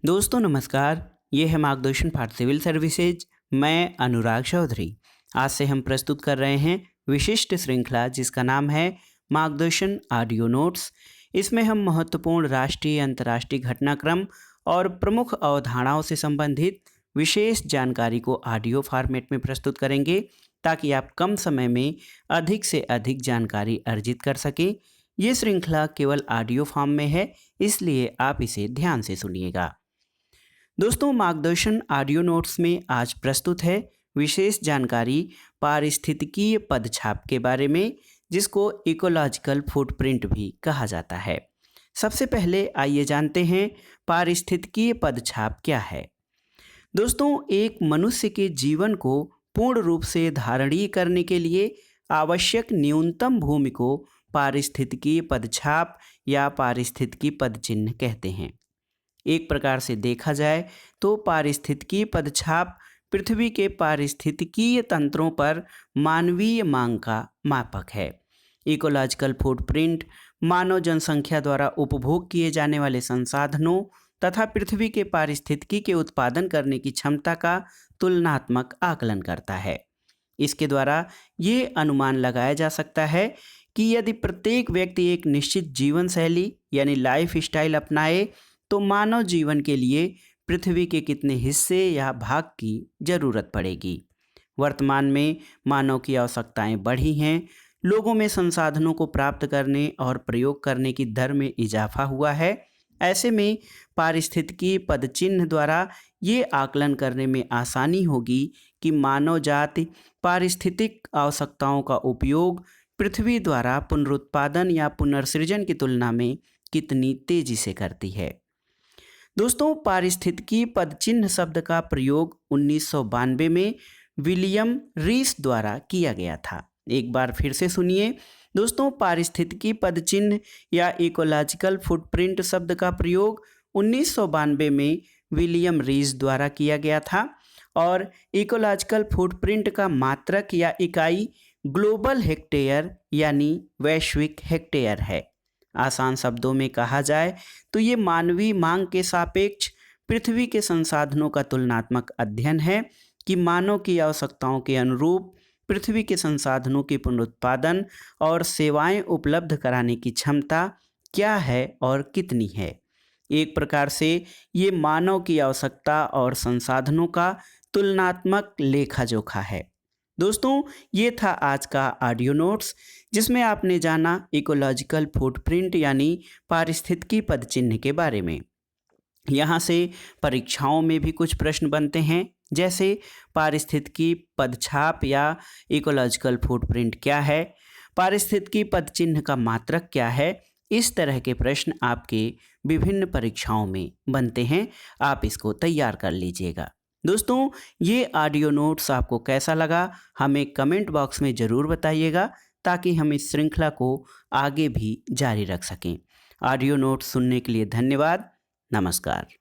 दोस्तों नमस्कार, ये है मार्गदर्शन फॉर सिविल सर्विसेज। मैं अनुराग चौधरी। आज से हम प्रस्तुत कर रहे हैं विशिष्ट श्रृंखला जिसका नाम है मार्गदर्शन ऑडियो नोट्स। इसमें हम महत्वपूर्ण राष्ट्रीय अंतर्राष्ट्रीय घटनाक्रम और प्रमुख अवधारणाओं से संबंधित विशेष जानकारी को ऑडियो फॉर्मेट में प्रस्तुत करेंगे ताकि आप कम समय में अधिक से अधिक जानकारी अर्जित कर सकें। ये श्रृंखला केवल ऑडियो फॉर्म में है, इसलिए आप इसे ध्यान से सुनिएगा। दोस्तों, मार्गदर्शन ऑडियो नोट्स में आज प्रस्तुत है विशेष जानकारी पारिस्थितिकीय पदछाप के बारे में, जिसको इकोलॉजिकल फुटप्रिंट भी कहा जाता है। सबसे पहले आइए जानते हैं पारिस्थितिकीय पदछाप क्या है। दोस्तों, एक मनुष्य के जीवन को पूर्ण रूप से धारणीय करने के लिए आवश्यक न्यूनतम भूमि को पारिस्थितिकीय पदछाप या पारिस्थितिकी पदचिन्ह कहते हैं। एक प्रकार से देखा जाए तो पारिस्थितिकीय पदछाप पृथ्वी के पारिस्थितिकीय तंत्रों पर मानवीय मांग का मापक है। इकोलॉजिकल फुटप्रिंट मानव जनसंख्या द्वारा उपभोग किए जाने वाले संसाधनों तथा पृथ्वी के पारिस्थितिकी के उत्पादन करने की क्षमता का तुलनात्मक आकलन करता है। इसके द्वारा ये अनुमान लगाया जा सकता है कि यदि प्रत्येक व्यक्ति एक निश्चित जीवन शैली यानी लाइफ स्टाइल अपनाए तो मानव जीवन के लिए पृथ्वी के कितने हिस्से या भाग की जरूरत पड़ेगी। वर्तमान में मानव की आवश्यकताएं बढ़ी हैं, लोगों में संसाधनों को प्राप्त करने और प्रयोग करने की दर में इजाफा हुआ है। ऐसे में पारिस्थितिकी पदचिन्ह द्वारा ये आकलन करने में आसानी होगी कि मानव जाति पारिस्थितिक आवश्यकताओं का उपयोग पृथ्वी द्वारा पुनरुत्पादन या पुनर्सृजन की तुलना में कितनी तेजी से करती है। दोस्तों, पारिस्थितिकी पदचिन्ह शब्द का प्रयोग 1992 में विलियम रीस द्वारा किया गया था। एक बार फिर से सुनिए दोस्तों, पारिस्थितिकी पदचिन्ह या इकोलॉजिकल फुटप्रिंट शब्द का प्रयोग 1992 में विलियम रीस द्वारा किया गया था और इकोलॉजिकल फुटप्रिंट का मात्रक या इकाई ग्लोबल हेक्टेयर यानी वैश्विक हेक्टेयर है। आसान शब्दों में कहा जाए तो ये मानवीय मांग के सापेक्ष पृथ्वी के संसाधनों का तुलनात्मक अध्ययन है कि मानव की आवश्यकताओं के अनुरूप पृथ्वी के संसाधनों के पुनरुत्पादन और सेवाएं उपलब्ध कराने की क्षमता क्या है और कितनी है। एक प्रकार से ये मानव की आवश्यकता और संसाधनों का तुलनात्मक लेखा जोखा है। दोस्तों, ये था आज का ऑडियो नोट्स जिसमें आपने जाना इकोलॉजिकल फुटप्रिंट यानी पारिस्थितिकी पदचिन्ह के बारे में। यहाँ से परीक्षाओं में भी कुछ प्रश्न बनते हैं, जैसे पारिस्थितिकी पदछाप या इकोलॉजिकल फुटप्रिंट क्या है, पारिस्थितिकी पदचिन्ह का मात्रक क्या है। इस तरह के प्रश्न आपके विभिन्न परीक्षाओं में बनते हैं, आप इसको तैयार कर लीजिएगा। दोस्तों, ये ऑडियो नोट्स आपको कैसा लगा हमें कमेंट बॉक्स में ज़रूर बताइएगा ताकि हम इस श्रृंखला को आगे भी जारी रख सकें। ऑडियो नोट्स सुनने के लिए धन्यवाद। नमस्कार।